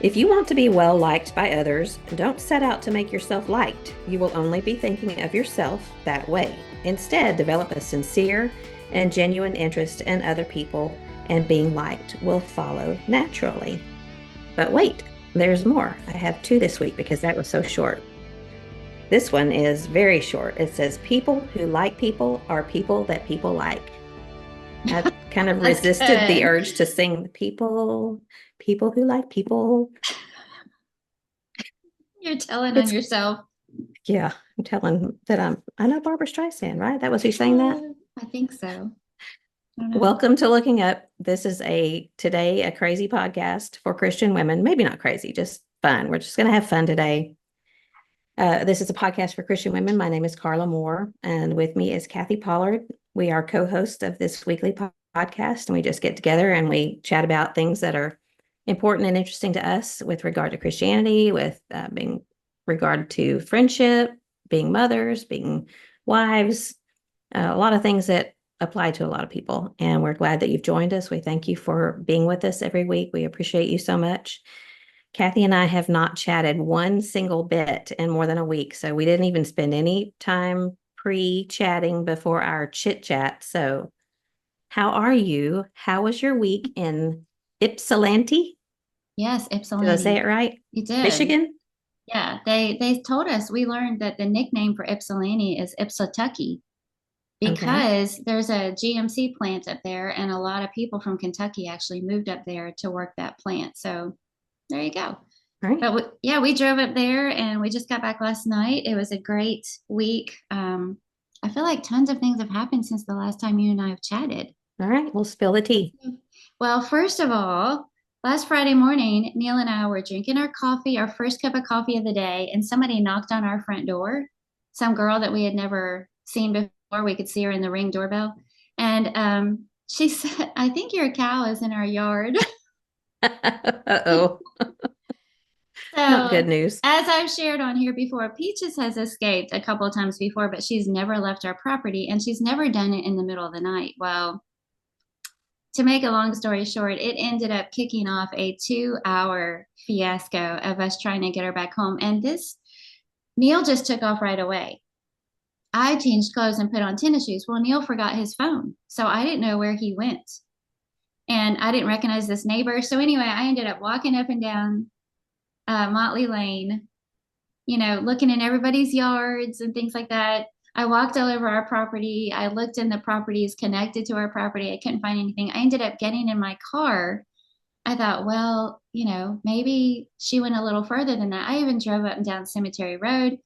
If you want to be well liked by others, don't set out to make yourself liked. You will only be thinking of yourself that way. Instead, develop a sincere and genuine interest in other people, and being liked will follow naturally. But wait, there's more. I have two this week because that was so short. This one is very short. It says, people who like people are people that people like. I kind of That's resisted the good. urge to sing people who like people. You're telling on It's, yourself. yeah, I'm telling that I know Barbara Streisand, right? That was who sang that. I think so. I don't know. Welcome to Looking Up. This is today a crazy podcast for Christian women. Maybe not crazy, just fun. We're just going to have fun today. This is a podcast for Christian women. My name is Carla Moore, and with me is Kathy Pollard. We are co-hosts of this weekly podcast, and we just get together and we chat about things that are important and interesting to us with regard to Christianity, with being regard to friendship, being mothers, being wives, a lot of things that apply to a lot of people. And we're glad that you've joined us. We thank you for being with us every week. We appreciate you so much. Kathy and I have not chatted one single bit in more than a week. So we didn't even spend any time pre-chatting before our chit chat. So how are you? How was your week in Ypsilanti? Yes, Did I say Ypsilanti. it right? You did. Michigan? Yeah, they told us we learned that the nickname for Ypsilanti is Ypsatucky Okay. because there's a GMC plant up there, and a lot of people from Kentucky actually moved up there to work that plant. So there you go. All right. But yeah, we drove up there and we just got back last night. It was a great week. I feel like tons of things have happened since the last time you and I have chatted. All right. We'll spill the tea. Well, first of all, last Friday morning, Neil and I were drinking our coffee, our first cup of coffee of the day, and somebody knocked on our front door. Some girl that we had never seen before. We could see her in the Ring doorbell. And she said, I think your cow is in our yard. Uh-oh. Not good So, news. as I've shared on here before, Peaches has escaped a couple of times before, but she's never left our property and she's never done it in the middle of the night. Well, to make a long story short, it ended up kicking off a 2 hour fiasco of us trying to get her back home. And this Neil just took off right away. I changed clothes and put on tennis shoes. Well, Neil forgot his phone. So I didn't know where he went. And I didn't recognize this neighbor. So anyway, I ended up walking up and down Motley Lane, looking in everybody's yards and things like that. I walked all over our property. I looked in the properties connected to our property. I couldn't find anything. I ended up getting in my car. I thought, well, maybe she went a little further than that. I even drove up and down Cemetery Road,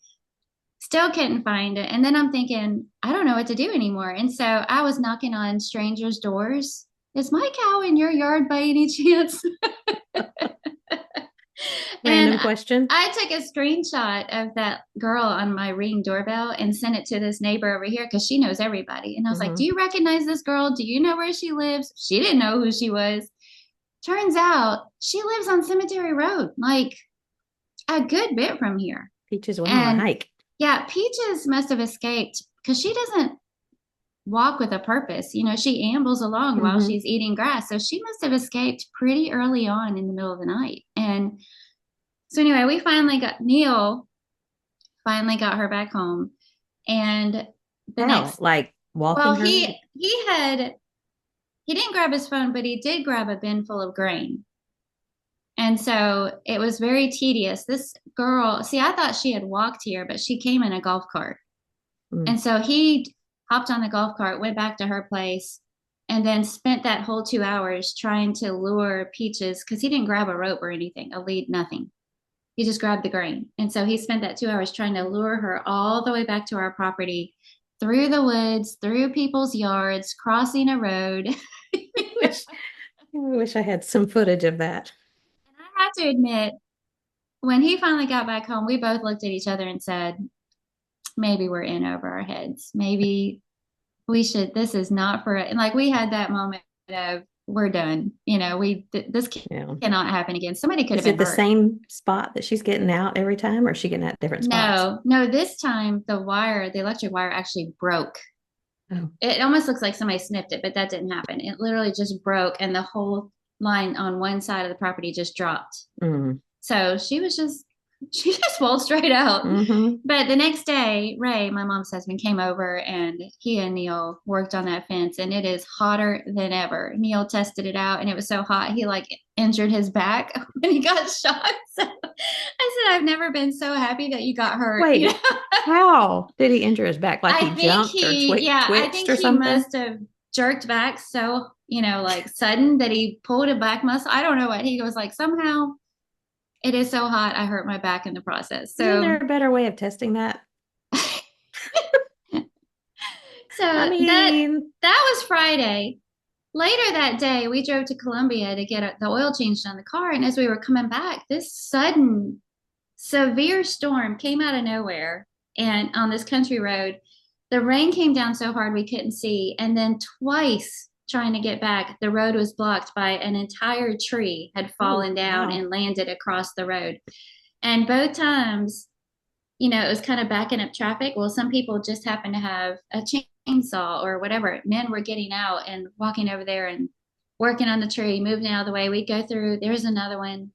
still couldn't find it. And then I'm thinking, I don't know what to do anymore. And so I was knocking on strangers' doors. Is my cow in your yard by any chance? And Random question. I took a screenshot of that girl on my Ring doorbell and sent it to this neighbor over here because she knows everybody. And I was like, do Hmm. you recognize this girl? Do you know where she lives? She didn't know who she was. Turns out she lives on Cemetery Road, like a good bit from here. Peaches went on a And hike. yeah, Peaches must have escaped because she doesn't walk with a purpose. She ambles along while Hmm. she's eating grass. So she must have escaped pretty early on in the middle of the night. And so anyway, Neil finally got her back home. And the How? next, Like well, walking her? he didn't grab his phone, but he did grab a bin full of grain. And so it was very tedious. This girl, see, I thought she had walked here, but she came in a golf cart. Mm. And so he hopped on the golf cart, went back to her place, and then spent that whole 2 hours trying to lure Peaches because he didn't grab a rope or anything, a lead, nothing. He just grabbed the grain. And so he spent that 2 hours trying to lure her all the way back to our property, through the woods, through people's yards, crossing a road. I wish I wish I had some footage of that. And I have to admit, when he finally got back home, we both looked at each other and said, maybe we're in over our heads. Maybe this is not for it. And like we had that moment of, we're done. This Yeah. cannot happen again. Somebody could have Is been it the hurt. same spot that she's getting out every time, or is she getting out different spots? No, no, this time the electric wire actually broke. Oh, It almost looks like somebody snipped it, but that didn't happen. It literally just broke and the whole line on one side of the property just dropped. Mm. So she just walked straight out. Mm-hmm. But the next day, Ray, my mom's husband, came over and he and Neil worked on that fence, and it is hotter than ever. Neil tested it out, and it was so hot he like injured his back when he got shot. So I said, I've never been so happy that you got hurt. You Wait, know, how did he injure his back? Like he jumped or I twitched think or he something? must have jerked back so, like sudden that he pulled a back muscle. I don't know what. He was like, somehow it is so hot, I hurt my back in the process. Isn't there So, a better way of testing that? so I mean, that was Friday. Later that day, we drove to Columbia to get the oil changed on the car. And as we were coming back, this sudden severe storm came out of nowhere and on this country road. The rain came down so hard we couldn't see. And then twice trying to get back, the road was blocked by an entire tree had oh, fallen down wow. and landed across the road. And both times, it was kind of backing up traffic. Well, some people just happened to have a chainsaw or whatever. Men were getting out and walking over there and working on the tree, moving out of the way. We'd go through, there's another one,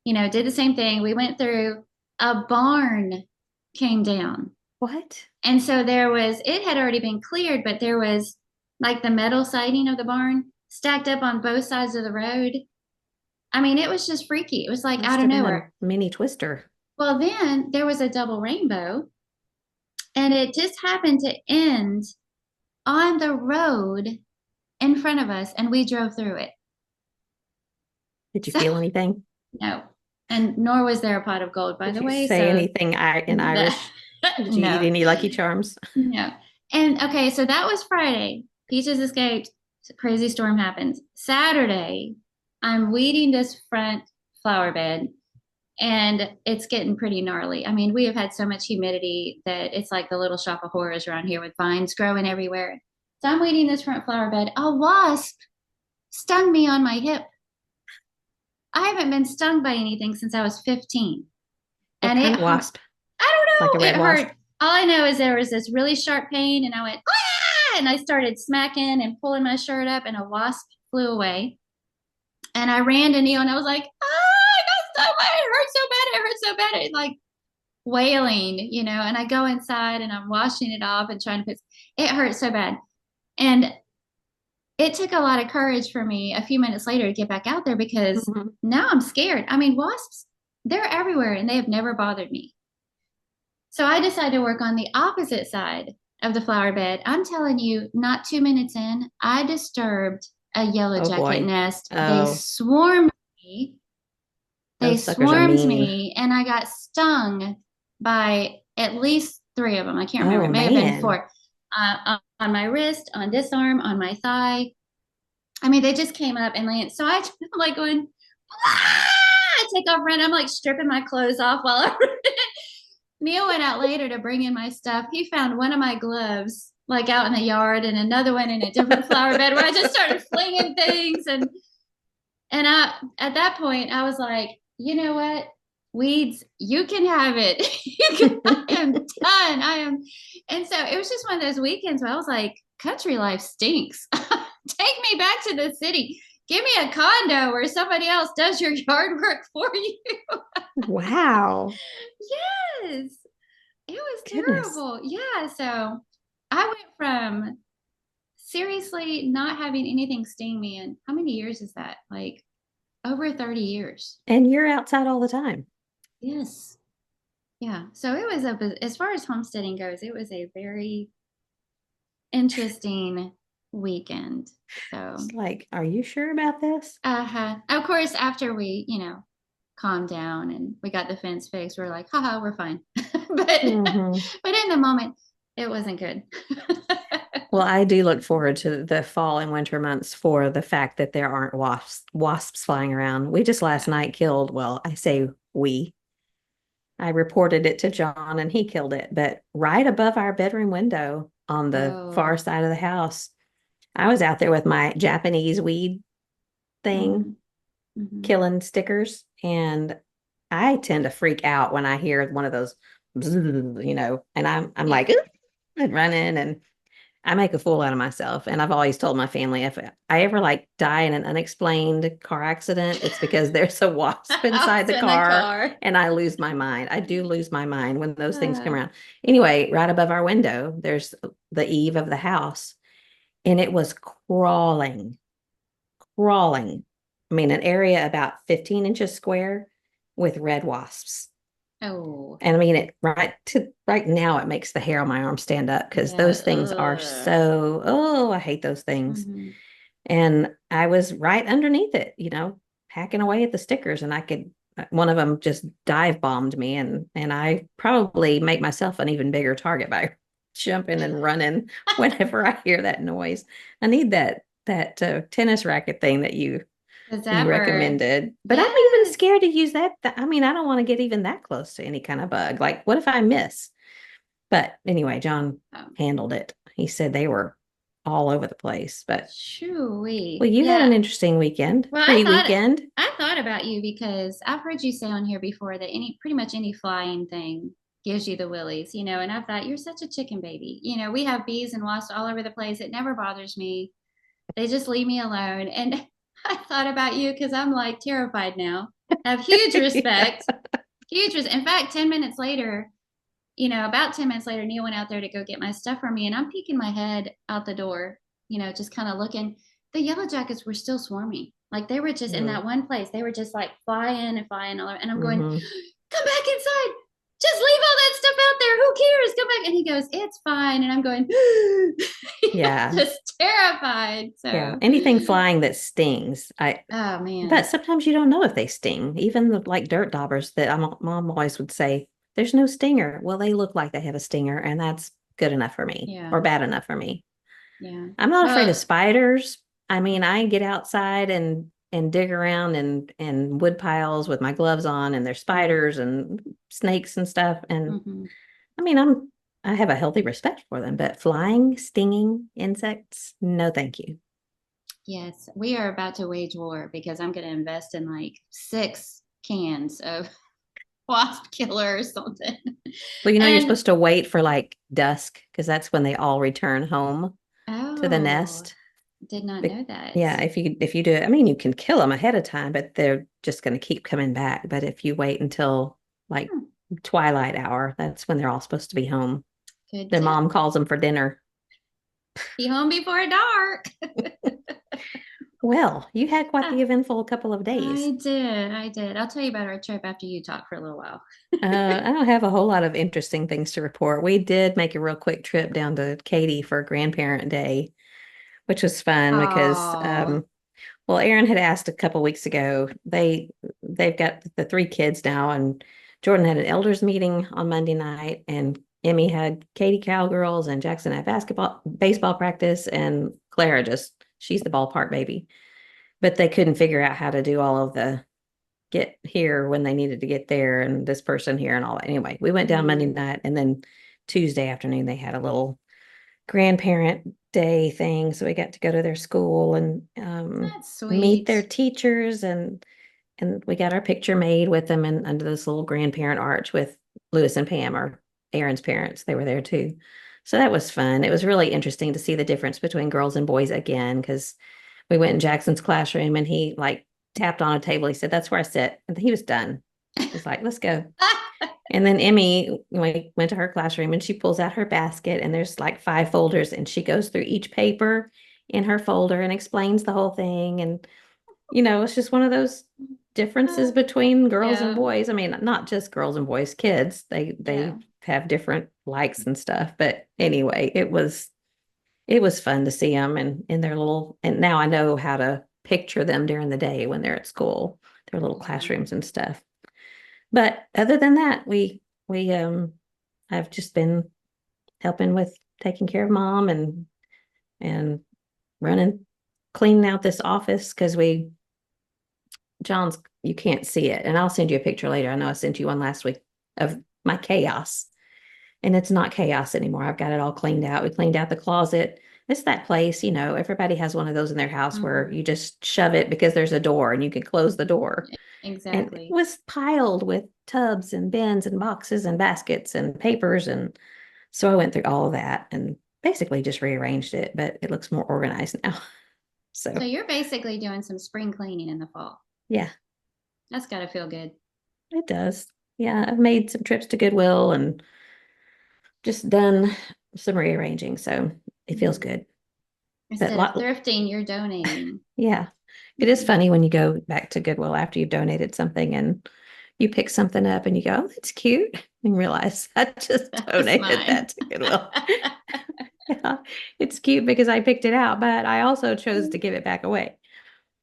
did the same thing. We went through, a barn came down. What? And so it had already been cleared, but there was like the metal siding of the barn stacked up on both sides of the road. I mean, it was just freaky. It was like Must out of have been a nowhere. mini twister. Well, then there was a double rainbow, and it just happened to end on the road in front of us, and we drove through it. Did you So, feel anything? no. And nor was there a pot of gold, by Did the you way. say So, anything in Irish? Did you eat no, any Lucky Charms? no. And okay, so that was Friday. Peaches escaped. Crazy storm happens. Saturday, I'm weeding this front flower bed, and it's getting pretty gnarly. I mean, we have had so much humidity that it's like the little shop of horrors around here with vines growing everywhere. So I'm weeding this front flower bed. A wasp stung me on my hip. I haven't been stung by anything since I was 15. What And kind it of hurt. wasp? I Like a don't know. It red wasp? hurt. All I know is there was this really sharp pain, and I went, ah! And I started smacking and pulling my shirt up, and a wasp flew away. And I ran to Neil, and I was like, ah, I got stung. It hurt so bad. It hurt so bad. It like wailing, and I go inside and I'm washing it off and trying to put it hurt so bad. And it took a lot of courage for me a few minutes later to get back out there because Mhm. now I'm scared. I mean, wasps, they're everywhere and they have never bothered me. So I decided to work on the opposite side of the flower bed. I'm telling you, not 2 minutes in, I disturbed a yellow Oh jacket boy. nest. They Oh, swarmed me. They those suckers are swarmed mean. me, and I got stung by at least three of them. I can't remember. Oh It may have been man. four. On my wrist, on this arm, on my thigh. I mean, they just came up and landed. So I'm like going, ah! I take off running. I'm like stripping my clothes off while I'm Neil went out later to bring in my stuff. He found one of my gloves like out in the yard and another one in a different flower bed where I just started flinging things. And at that point, I was like, you know what? Weeds, you can have it. I am done. I am. And so it was just one of those weekends where I was like, country life stinks. Take me back to the city. Give me a condo where somebody else does your yard work for you. Wow. Yes, it was Goodness. terrible. Yeah. So I went from seriously not having anything sting me in how many years is that? Like over 30 years. And you're outside all the time. Yes. Yeah. So it was as far as homesteading goes, it was a very interesting weekend. So, It's like, are you sure about this? of course, after we, calmed down and we got the fence fixed, we're like, haha, we're fine. but, Hmm. but in the moment, it wasn't good. Well, I do look forward to the fall and winter months for the fact that there aren't wasps flying around. We just last night killed, well, I say we. I reported it to John and he killed it, but right above our bedroom window on the far Oh. side of the house, I was out there with my Japanese weed thing, Mm-hmm. Mm-hmm. killing stickers, and I tend to freak out when I hear one of those, and I'm Yeah. like, and running, and I make a fool out of myself. And I've always told my family if I ever like die in an unexplained car accident, it's because there's a wasp inside House the in the car car. and I lose my mind. I do lose my mind when those things come Uh, around. Anyway, right above our window, there's the eave of the house and it was crawling. I mean, an area about 15 inches square with red wasps. oh, And I mean it right now it makes the hair on my arm stand up because yeah. those things are so, oh, I hate those things. Mhm. And I was right underneath it, hacking away at the stickers and one of them just dive bombed me and I probably make myself an even bigger target by jumping and running whenever I hear that noise. I need that tennis racket thing that Does you that work? recommended. But I'm even Yes. scared to use that. I mean, I don't want to get even that close to any kind of bug. Like, what if I miss? But anyway, John Um, handled it. He said they were all over the place. But well, Shoo-wee. you had Yeah. an interesting weekend, Well, pre-weekend. I thought about you because I've heard you say on here before that pretty much any flying thing gives you the willies, and I thought you're such a chicken baby. We have bees and wasps all over the place. It never bothers me. They just leave me alone. And I thought about you because I'm like terrified now. I have huge Yeah. respect, In fact, 10 minutes later, about 10 minutes later, Neil went out there to go get my stuff for me, and I'm peeking my head out the door, just kind of looking. The yellow jackets were still swarming. Like they were just in that one place. They were just like flying and flying all over. And I'm going, Mm-hmm. come back inside. Just leave all that stuff out there. Who cares? Come back. And he goes, it's fine. And I'm going, Yeah. just terrified. Yeah. So, Anything flying that stings. oh But man. sometimes you don't know if they sting. Even the like dirt daubers that mom always would say, there's no stinger. Well, they look like they have a stinger, and that's good enough for me Yeah. or bad enough for me. Yeah. I'm not afraid of Well, spiders. I mean, I get outside and dig around and wood piles with my gloves on, and there's spiders and snakes and stuff. And mm-hmm. I mean, I have a healthy respect for them, but flying, stinging insects, no, thank you. Yes, we are about to wage war because I'm going to invest in like 6 cans of wasp killer or something. Well, you're And supposed to wait for like dusk because that's when they all return home to the oh, nest. did not But know that. yeah, if you do it, I mean, you can kill them ahead of time, but they're just going to keep coming back. But if you wait until like Hmm, twilight hour, that's when they're all supposed to be home. good Their tip. mom calls them for dinner. Be home before dark. Well, you had quite the eventful couple of days. I did. I did. I'll tell you about our trip after you talk for a little while. I don't have a whole lot of interesting things to report. We did make a real quick trip down to Katy for Grandparent Day, which was fun because Oh, well, Aaron had asked a couple weeks ago. They've got the three kids now, and Jordan had an elders meeting on Monday night, and Emmy had Katy Cowgirls, and Jackson had baseball practice, and Clara she's the ballpark baby. But they couldn't figure out how to do all of the get here when they needed to get there, and this person here and all that. Anyway, we went down Monday mm, night, and then Tuesday afternoon they had a little grandparent day thing. So we got to go to their school and that's meet sweet. their teachers and we got our picture made with them and under this little grandparent arch with Lewis and Pam, or Aaron's parents. They were there too. So that was fun. It was really interesting to see the difference between girls and boys again, because we went in Jackson's classroom and he like tapped on a table. He said, "That's where I sit." And he was done. He's like, "Let's go." And then Emmy, we went to her classroom and she pulls out her basket and there's like 5 folders and she goes through each paper in her folder and explains the whole thing. And, it's just one of those differences between girls and Yeah. boys. I mean, not just girls and boys, kids, Yeah. they have different likes and stuff. But anyway, it was fun to see them and in their and now I know how to picture them during the day when they're at school, their little Yeah. classrooms and stuff. But other than that, we I've just been helping with taking care of mom and running, cleaning out this office because John's, you can't see it. And I'll send you a picture later. I know I sent you one last week of my chaos. And it's not chaos anymore. I've got it all cleaned out. We cleaned out the closet. It's that place, everybody has one of those in their house where Mm-hmm. you just shove it because there's a door and you can close the door. And it Exactly. was piled with tubs and bins and boxes and baskets and papers. And so I went through all of that and basically just rearranged it, but it looks more organized now. So So you're basically doing some spring cleaning in the fall. yeah, That's got to feel good. it does. Yeah, I've made some trips to Goodwill and just done some rearranging, so it feels good. But Instead of thrifting, you're donating. yeah, it is funny when you go back to Goodwill after you've donated something and you pick something up and you go, "Oh, that's cute," and realize I just That was donated mine. that to Goodwill. Yeah, it's cute because I picked it out, but I also chose to give it back away.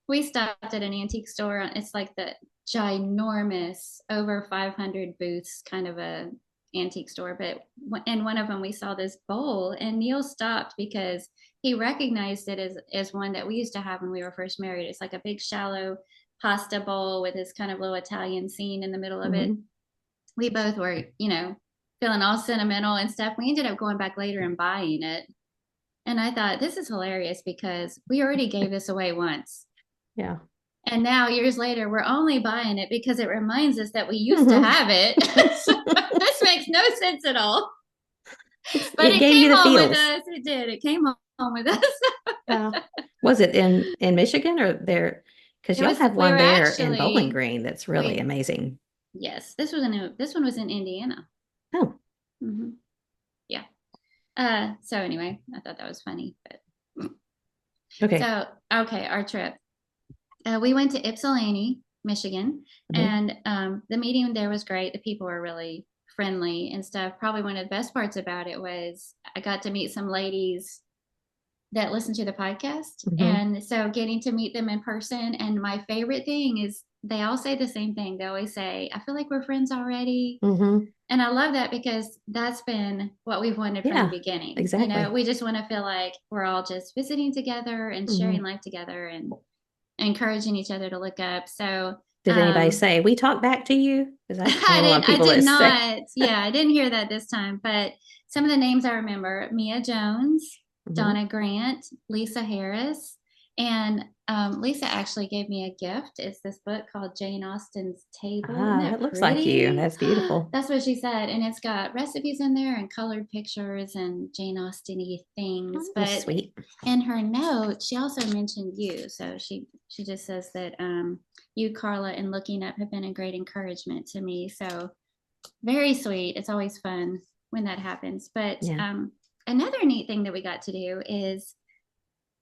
We stopped at an antique store. It's like the ginormous, over 500 booths kind of a antique store. But in one of them, we saw this bowl, and Neil stopped because he recognized it as one that we used to have when we were first married. It's like a big, shallow pasta bowl with this kind of little Italian scene in the middle of it. Mhm. We both were, feeling all sentimental and stuff. We ended up going back later and buying it. And I thought, this is hilarious because we already gave this away once. Yeah. And now, years later, we're only buying it because it reminds us that we used to have it. So this makes no sense at all. But It it gave you came the home with feels. us. It did. It came home with us. Yeah. Was it in Michigan or there? Because It y'all was, have we one were there in Bowling actually, Green that's really we, amazing. yes, this one was in Indiana. Oh, Mm-hmm. Yeah. So anyway, I thought that was funny. But okay. so, okay, our trip. We went to Ypsilanti, Michigan, Mhm. and the meeting there was great. The people were really friendly and stuff. Probably one of the best parts about it was I got to meet some ladies that listen to the podcast. Mhm. And so getting to meet them in person. And my favorite thing is they all say the same thing. They always say, I feel like we're friends already. Mhm. And I love that because that's been what we've wanted from the Yeah, beginning. exactly. We just want to feel like we're all just visiting together and sharing Mhm. life together and encouraging each other to look up. So Did anybody say we talk back to you? Because I've had a lot of I people did that say. not. Yeah, I didn't hear that this time. But some of the names I remember: Mia Jones, Mhm. Donna Grant, Lisa Harris, and Lisa actually gave me a gift. It's this book called Jane Austen's Table. Isn't Ah, that that looks like you. pretty? That's beautiful. That's what she said, and it's got recipes in there and colored pictures and Jane Austen-y things. Oh, that's But sweet. in her note, she also mentioned you. So she just says that you, Carla, and looking up have been a great encouragement to me. So very sweet. It's always fun when that happens. But Yeah. another neat thing that we got to do is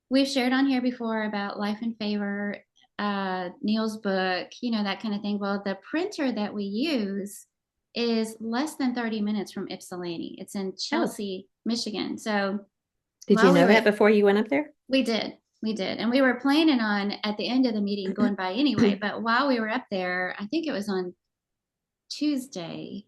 we've shared on here before about Life in Favor, Neil's book, that kind of thing. Well, the printer that we use is less than 30 minutes from Ypsilanti. It's in Oh, Chelsea, Michigan. So did you while we know were that before you went up there? we did. We did. And we were planning on at the end of the meeting going by anyway. But while we were up there, I think it was on Tuesday,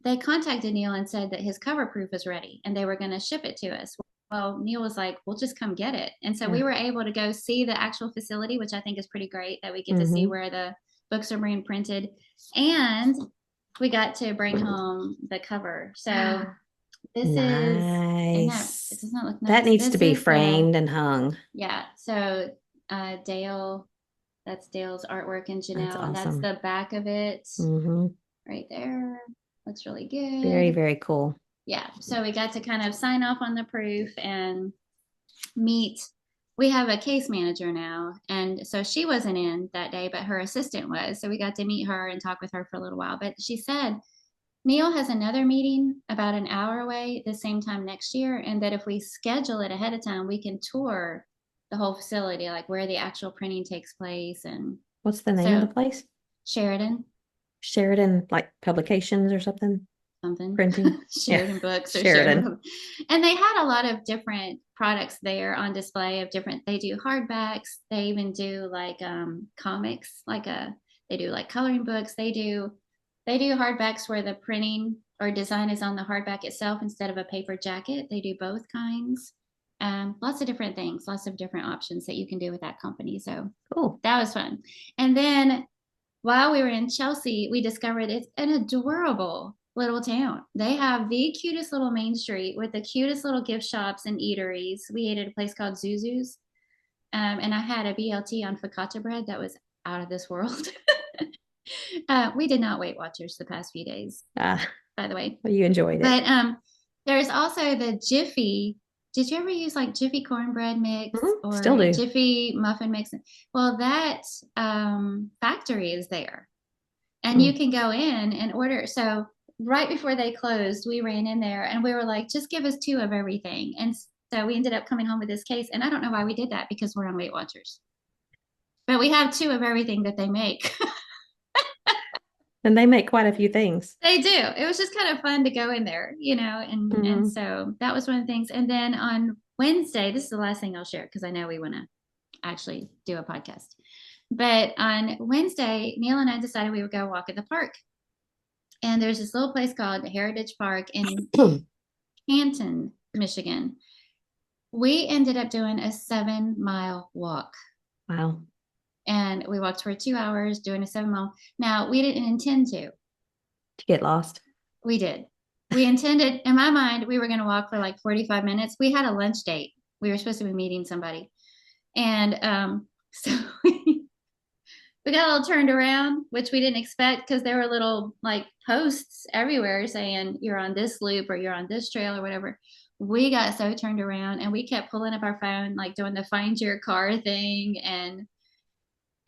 they contacted Neil and said that his cover proof was ready and they were going to ship it to us. Well, Neil was like, we'll just come get it. And so we Yeah. were able to go see the actual facility, which I think is pretty great that we get to see Mhm. where the books are being printed. And we got to bring home the cover. So this is, and that it Nice. does not look That nice. needs to This be is the, framed and hung. yeah. So Dale, that's Dale's artwork and That's Janelle, and that's awesome. the back of it Hmm. right there. Looks really Very, good. very cool. Yeah. So we got to kind of sign off on the proof and meet. We have a case manager now. And so she wasn't in that day, but her assistant was. So we got to meet her and talk with her for a little while. But she said Neil has another meeting about an hour away the same time next year. And that if we schedule it ahead of time, we can tour the whole facility, like where the actual printing takes place. And What's the name of the so place? Sheridan, Sheridan, like publications or something? something, Printing? Yeah. Sheridan Books or Sheridan. Sheridan. And they had a lot of different products there on display of different, they do hardbacks. They even do like comics, they do like coloring books. They do hardbacks where the printing or design is on the hardback itself instead of a paper jacket. They do both kinds. Lots of different things, lots of different options that you can do with that company. So Cool. that was fun. And then while we were in Chelsea, we discovered it's an adorable little town. They have the cutest little main street with the cutest little gift shops and eateries. We ate at a place called Zuzu's, and I had a BLT on focaccia bread that was out of this world. We did not Weight Watchers the past few days, Ah, by the way. well, you enjoyed it. But There's also the Jiffy. Did you ever use like Jiffy cornbread mix Still or do. Jiffy muffin mix? Well, that factory is there, and you Mm. can go in and order. So right before they closed, we ran in there and we were like, just give us two of everything. And so we ended up coming home with this case. And I don't know why we did that because we're on Weight Watchers, but we have two of everything that they make. And they make quite a few things. They do. It was just kind of fun to go in there, and Mm. so that was one of the things. And then on Wednesday, this is the last thing I'll share because I know we want to actually do a podcast. But on Wednesday, Neil and I decided we would go walk at the park. And there's this little place called Heritage Park in Canton, Michigan. We ended up doing a 7 mile walk. Wow. And we walked for 2 hours doing a 7 mile. Now, we didn't intend to. To get lost. We did. We intended, in my mind, we were going to walk for like 45 minutes. We had a lunch date. We were supposed to be meeting somebody. And so we got a little turned around, which we didn't expect because there were little like posts everywhere saying you're on this loop or you're on this trail or whatever. We got so turned around and we kept pulling up our phone, like doing the find your car thing. And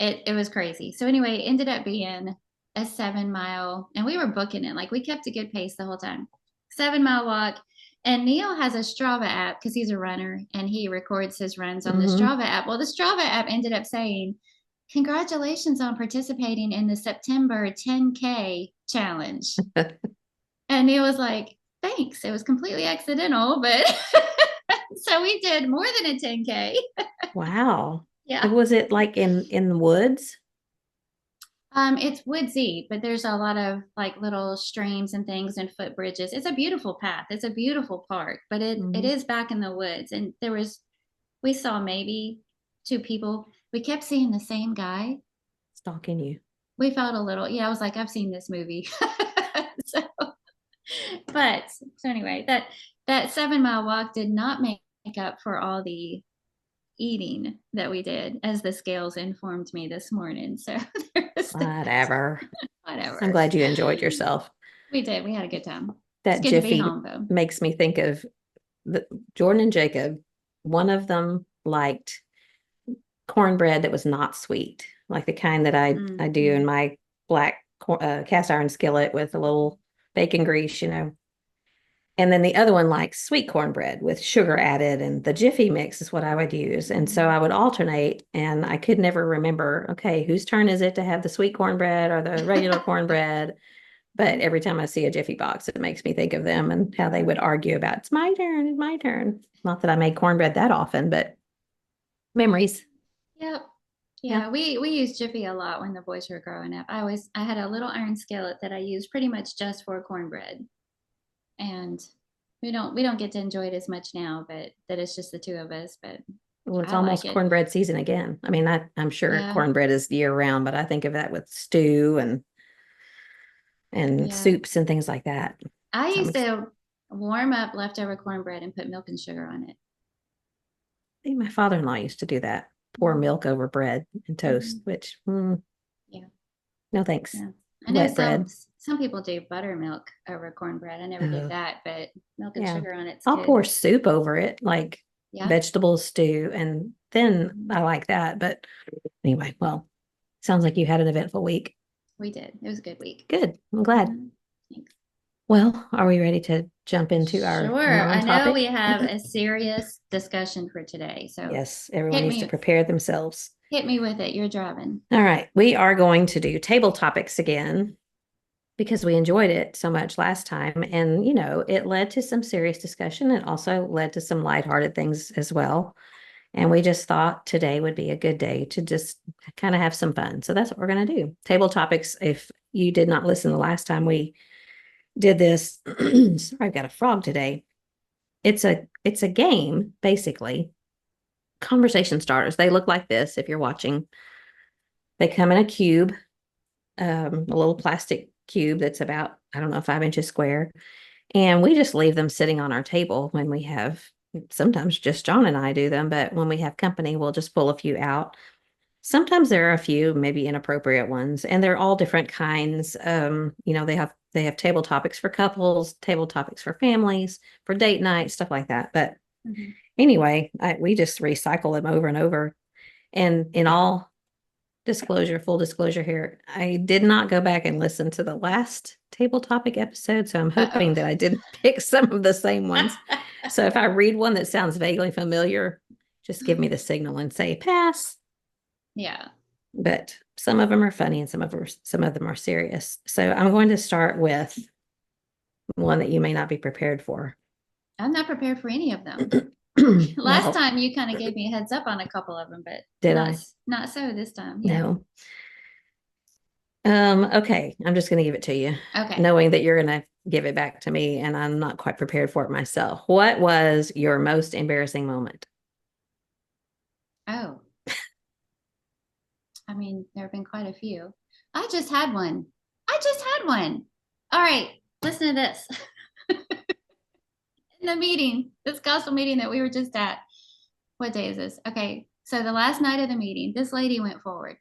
it was crazy. So anyway, it ended up being a 7 mile, and we were booking it. Like we kept a good pace the whole time. 7 mile walk. And Neil has a Strava app because he's a runner and he records his runs on the Mm-hmm. Strava app. Well, the Strava app ended up saying, congratulations on participating in the September 10K challenge. And Neil was like, thanks. It was completely accidental, but so we did more than a 10K. Wow. Yeah. Was it like in the woods? It's woodsy, but there's a lot of like little streams and things and footbridges. It's a beautiful path. It's a beautiful park, but it Mm-hmm. is back in the woods. And we saw maybe two people. We kept seeing the same guy. Stalking you. We felt a little, yeah, I was like, I've seen this movie. so, so anyway, that 7 mile walk did not make up for all the eating that we did, as the scales informed me this morning. So there was that. Whatever. I'm Whatever. glad you enjoyed yourself. We did. We had a good time. It's That good to be Jiffy home, though. makes me think of Jordan and Jacob. One of them liked cornbread that was not sweet, like the kind that I do in Mm-hmm. my black cast iron skillet with a little bacon grease. And then the other one likes sweet cornbread with sugar added, and the Jiffy mix is what I would use. And so I would alternate, and I could never remember, okay, whose turn is it to have the sweet cornbread or the regular cornbread? But every time I see a Jiffy box, it makes me think of them and how they would argue about it's my turn, it's my turn. Not that I make cornbread that often, but memories. Yep. Yeah. Yeah, we used Jiffy a lot when the boys were growing up. I had a little iron skillet that I used pretty much just for cornbread. And we don't get to enjoy it as much now, but that it's just the two of us, but Well, it's I like almost it. cornbread season again. I mean, I'm sure Yeah. cornbread is year round, but I think of that with stew and Yeah. soups and things like that. I So used to warm up leftover cornbread and put milk and sugar on it. I think my father-in-law used to do that. Pour milk over bread and toast, Mm-hmm. which Yeah. no thanks. Yeah. I know Wet some bread. some people do buttermilk over cornbread. I never did Oh, that, but milk and yeah. sugar on it's I'll good. pour soup over it, like Yeah. vegetable stew, and then Mm-hmm. I like that. But anyway, well, sounds like you had an eventful week. We did. It was a good week. Good. I'm glad. Mm-hmm. Thanks. Well, are we ready to jump into our Sure. I know we non-topic? have a serious discussion for today. So Yes, everyone hit needs to me prepare themselves. hit me with it. You're driving. All right, we are going to do table topics again because we enjoyed it so much last time. And, it led to some serious discussion. It also led to some lighthearted things as well. And we just thought today would be a good day to just kind of have some fun. So that's what we're going to do. Table topics. If you did not listen the last time we did this, sorry, I've got a frog today. It's a game, basically. Conversation starters. They look like this if you're watching. They come in a cube, a little plastic cube that's about, I don't know, 5 inches square. And we just leave them sitting on our table when we have, sometimes just John and I do them, but when we have company, we'll just pull a few out. Sometimes there are a few maybe inappropriate ones, and they're all different kinds. They have They have table topics for couples, table topics for families, for date night, stuff like that. But anyway, we just recycle them over and over. And in all disclosure, full disclosure here, I did not go back and listen to the last table topic episode. So I'm hoping that I did pick some of the same ones. So if I read one that sounds vaguely familiar, just give me the signal and say pass. Yeah. But some of them are funny and some of them are serious. So I'm going to start with one that you may not be prepared for. I'm not prepared for any of them. Last time you kind of gave me a heads up on a couple of them, but not so this time. Yeah. No. Okay. I'm just going to give it to you. Okay. Knowing that you're going to give it back to me and I'm not quite prepared for it myself. What was your most embarrassing moment? Oh. I mean, there have been quite a few. I just had one. All right. Listen to this. In the meeting, this gospel meeting that we were just at. What day is this? Okay. So the last night of the meeting, this lady went forward.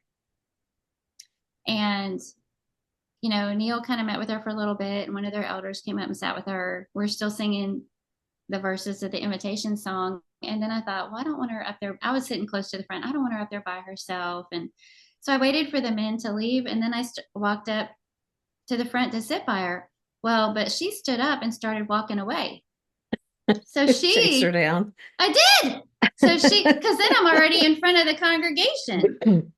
And, Neil kind of met with her for a little bit, and one of their elders came up and sat with her. We're still singing the verses of the invitation song. And then I thought, well, I don't want her up there. I was sitting close to the front. I don't want her up there by herself. And so I waited for the men to leave. And then I walked up to the front to sit by her. Well, but she stood up and started walking away. So she chased her down. I did. So because then I'm already in front of the congregation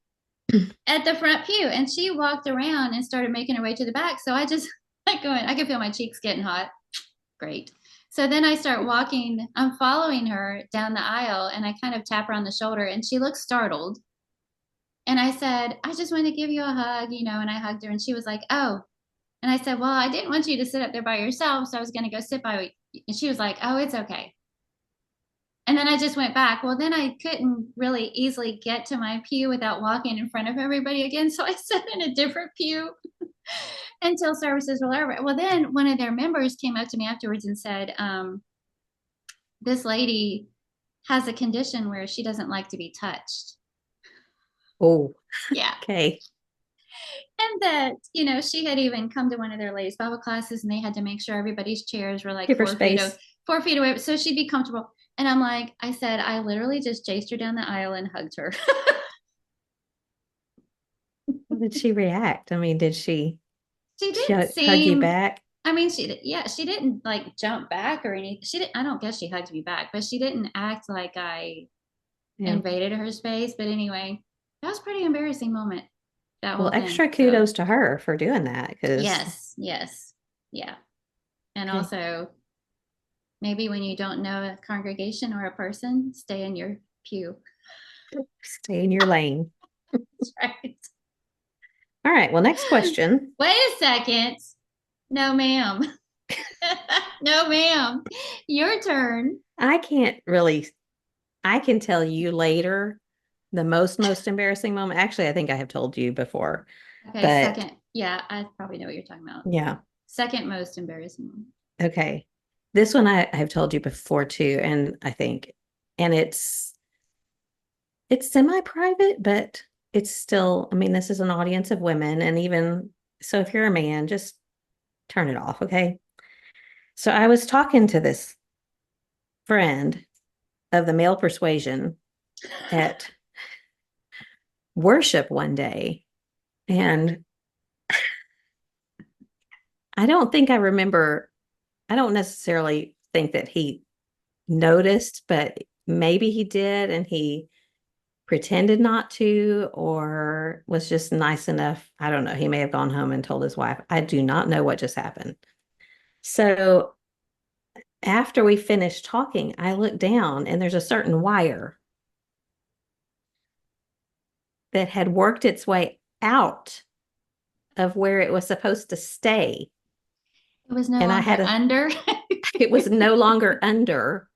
at the front pew. And she walked around and started making her way to the back. So I just I could feel my cheeks getting hot. Great. So then I start walking, I'm following her down the aisle and I kind of tap her on the shoulder and she looks startled. And I said, I just want to give you a hug, and I hugged her and she was like, oh. And I said, well, I didn't want you to sit up there by yourself. So I was going to go sit by you. And she was like, oh, it's okay. And then I just went back. Well, then I couldn't really easily get to my pew without walking in front of everybody again. So I sat in a different pew until services were over. Well, then one of their members came up to me afterwards and said, this lady has a condition where she doesn't like to be touched. Oh, yeah. Okay. And that, she had even come to one of their ladies' Bible classes and they had to make sure everybody's chairs were like 4 feet away so she'd be comfortable. And I'm like, I said, I literally just chased her down the aisle and hugged her. How did she react? I mean, did she didn't hug you back? I mean, she didn't like jump back or anything. I don't guess she hugged me back, but she didn't act like I invaded her space. But anyway, that was a pretty embarrassing moment. Well, extra kudos to her for doing that. Yes. Yeah. And also, maybe when you don't know a congregation or a person, stay in your pew. Stay in your lane. That's right. All right. Well, next question. Wait a second. No, ma'am. No, ma'am. Your turn. I can tell you later the most embarrassing moment. Actually, I think I have told you before. Okay, second. Yeah, I probably know what you're talking about. Yeah. Second most embarrassing one. Okay. This one I have told you before too, and it's semi-private, but it's still, I mean, this is an audience of women, and even so, if you're a man, just turn it off, okay? So I was talking to this friend of the male persuasion at worship one day, and I don't necessarily think that he noticed, but maybe he did, and he pretended not to, or was just nice enough. I don't know. He may have gone home and told his wife. I do not know what just happened. So after we finished talking, I looked down and there's a certain wire that had worked its way out of where it was supposed to stay. It was no longer under. It was no longer under,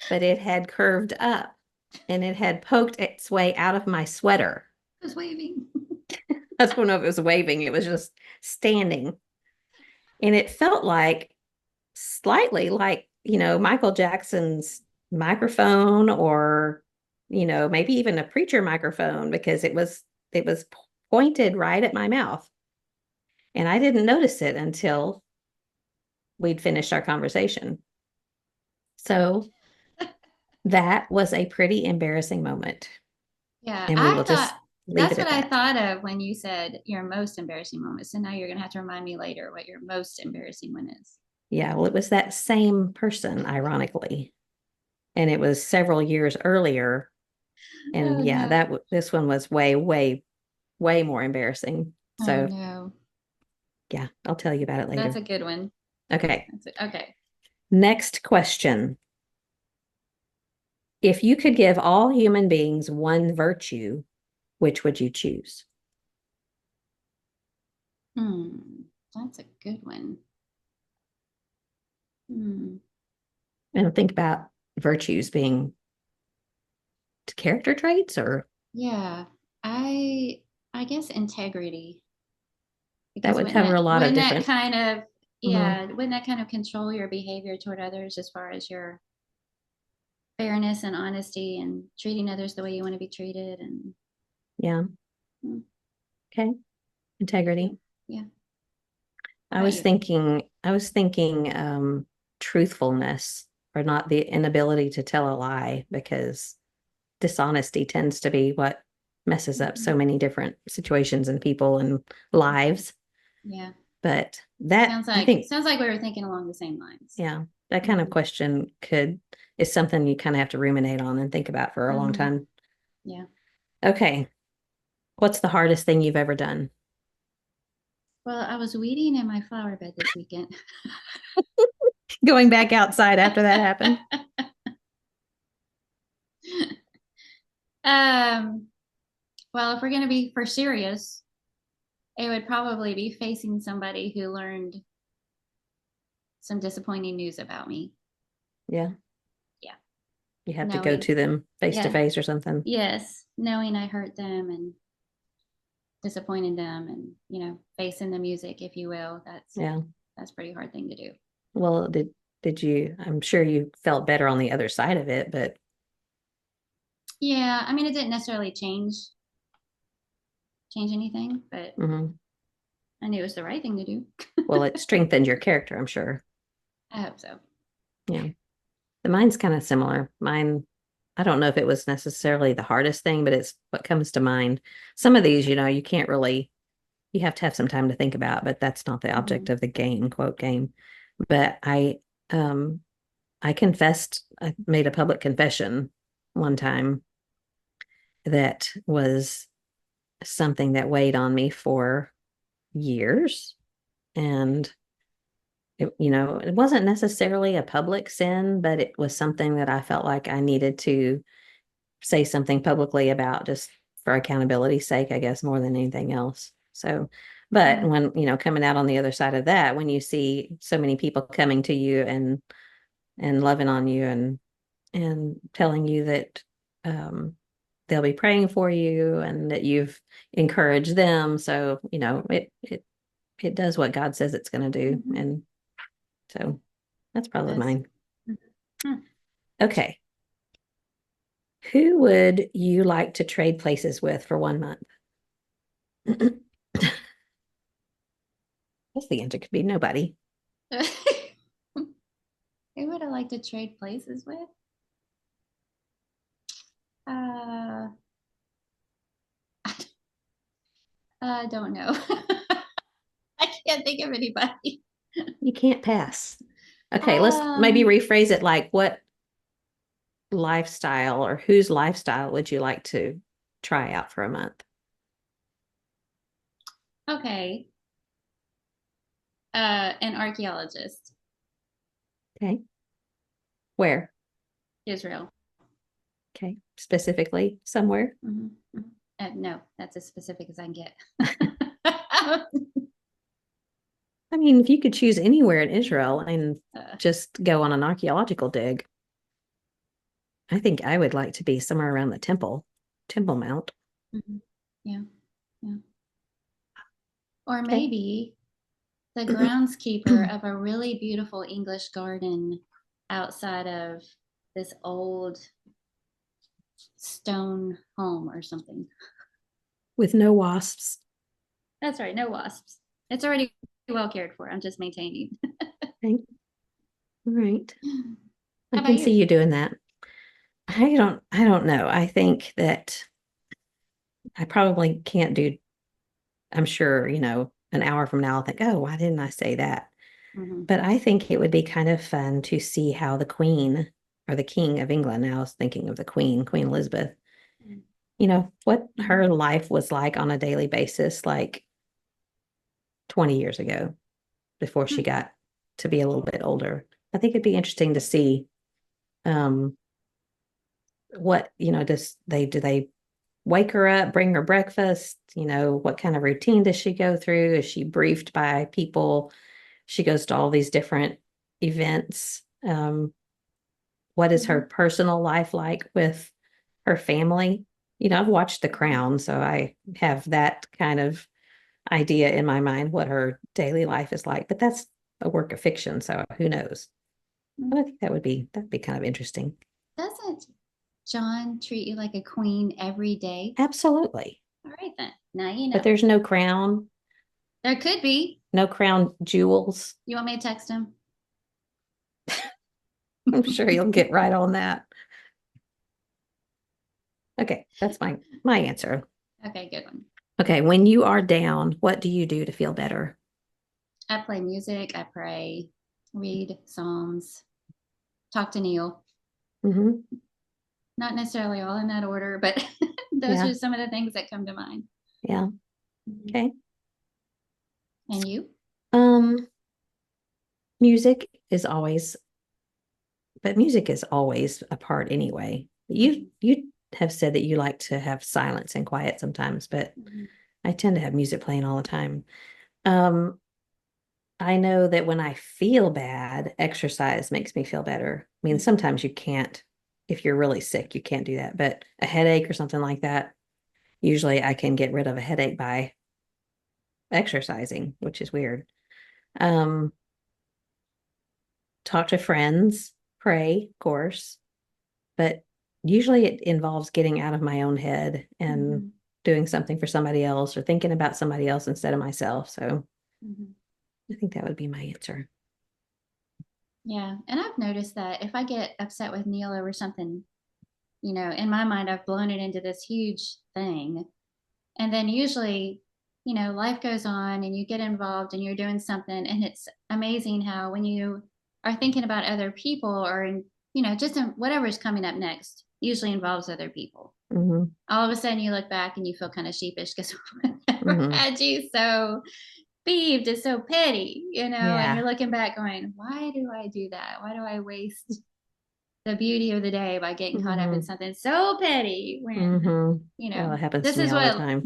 but it had curved up and it had poked its way out of my sweater. It was waving. I don't know if it was waving. It was just standing. And it felt slightly like, Michael Jackson's microphone, or, maybe even a preacher microphone, because it was pointed right at my mouth. And I didn't notice it until we'd finished our conversation. So that was a pretty embarrassing moment. Yeah, And we I will thought just leave that's it what at I that. thought of when you said your most embarrassing moment. So now you're gonna have to remind me later what your most embarrassing one is. Yeah, well, it was that same person, ironically. And it was several years earlier. And Oh yeah, no. this one was way, way, way more embarrassing. Oh So no. yeah, I'll tell you about it That's later. a good one. Okay. Okay. Next question. If you could give all human beings one virtue, which would you choose? That's a good one. Hmm. And think about virtues being character traits or Yeah. I I guess integrity. that Because would cover a lot of wouldn't that different. kind of Mhm. yeah, wouldn't that kind of control your behavior toward others as far as your fairness and honesty and treating others the way you want to be treated and Yeah. mm, Okay. yeah. Integrity. Yeah. How about you? I was thinking truthfulness or not the inability to tell a lie because dishonesty tends to be what messes up Mhm. so many different situations and people and lives. Yeah. But that I think, Sounds like we were thinking along the same lines. yeah, that kind of Hmm. question could is something you kind of have to ruminate on and think about for a long Hmm. time. Yeah. Okay. What's the hardest thing you've ever done? Well, I was weeding in my flower bed this weekend. Going back outside after that happened. um, well, if we're going to be for serious, it would probably be facing somebody who learned some disappointing news about me. Yeah. Yeah. You have to go Knowing, to them face to yeah, face or something. yes, knowing I hurt them and disappointed them and, facing the music, if you will, Yeah. that's a pretty hard thing to do. Well, did you I'm sure you felt better on the other side of it, but Yeah, I mean, it didn't necessarily change anything, but mhm. I knew it was the right thing to do. Well, it strengthened your character, I'm sure. I hope so. Yeah. The mine's kind of similar. Mine, I don't know if it was necessarily the hardest thing, but it's what comes to mind. Some of these, you can't really, you have to have some time to think about, but that's not the object Mhm. of the game, quote game. But um, I confessed, I made a public confession one time that was something that weighed on me for years. And it wasn't necessarily a public sin, but it was something that I felt like I needed to say something publicly about just for accountability's sake, I guess, more than anything else. So, but Mm. when, coming out on the other side of that, when you see so many people coming to you and loving on you and telling you that they'll be praying for you and that you've encouraged them. So, it does what God says it's going to do. Mhm. And so that's probably That's mine. Mhm. Okay. Who would you like to trade places with for 1 month? Guess the answer could be nobody. Who would I like to trade places with? Uh, I don't know. I can't think of anybody. You can't pass. Okay, let's maybe Um, rephrase it like what lifestyle or whose lifestyle would you like to try out for a month? okay. An archaeologist, Okay. Where? Israel. Okay. Specifically somewhere. Hmm. Hmm. No, that's as specific as I can get. I mean, if you could choose anywhere in Israel and uh, just go on an archaeological dig, I think I would like to be somewhere around the Temple Mount. mhm. Yeah, yeah. Or Okay. maybe the groundskeeper of a really beautiful English garden outside of this old stone home or something. With no wasps. That's right, no wasps. It's already well cared for. I'm just maintaining. Okay. All right. I How about can see you? you doing that. I don't know. I think that I probably can't do, I'm sure, an hour from now I'll think, oh, why didn't I say that? Hmm. But I think it would be kind of fun to see how the Queen or the King of England, now I was thinking of the Queen, Queen Elizabeth, what Hmm. her life was like on a daily basis, like 20 years ago before she got to be a little bit older. I think it'd be interesting to see um what, do they wake her up, bring her breakfast, what kind of routine does she go through? Is she briefed by people? She goes to all these different events. What is her Hmm. personal life like with her family? I've watched The Crown, so I have that kind of idea in my mind what her daily life is like, but that's a work of fiction, so who knows? But I think that'd be kind of interesting. Doesn't John treat you like a queen every day? Absolutely. All right, then. Now you But know. there's no crown, There could be. no crown jewels. You want me to text him? I'm sure you'll get right on that. Okay, that's my answer. Okay, good one. Okay, when you are down, what do you do to feel better? I play music, I pray, read Psalms, talk to Neil. Hmm. Not necessarily all in that order, but those are Yeah, some of the things that come to mind. yeah. Mhm. Okay. And you? Um, music is always, but music is always a part anyway. You Mhm. you have said that you like to have silence and quiet sometimes, but Mhm. I tend to have music playing all the time. Um, I know that when I feel bad, exercise makes me feel better. I mean, sometimes you can't, if you're really sick, you can't do that, but a headache or something like that, usually I can get rid of a headache by exercising, which is weird. Um, talk to friends, pray, of course, but usually it involves getting out of my own head and Mhm. doing something for somebody else or thinking about somebody else instead of myself. So Mhm. I think that would be my answer. Yeah, and I've noticed that if I get upset with Neil over something, in my mind, I've blown it into this huge thing. And then usually, life goes on and you get involved and you're doing something. And it's amazing how when you are thinking about other people or, just in whatever's coming up next, usually involves other people. Hmm. All of a sudden you look back and you feel kind of sheepish because whatever Hmm. had you so peeved is so petty, and you're Yeah. looking back going, why do I do that? Why do I waste the beauty of the day by getting caught up in Hmm. something so petty when Hmm. Oh, it happens to this me is all the what time.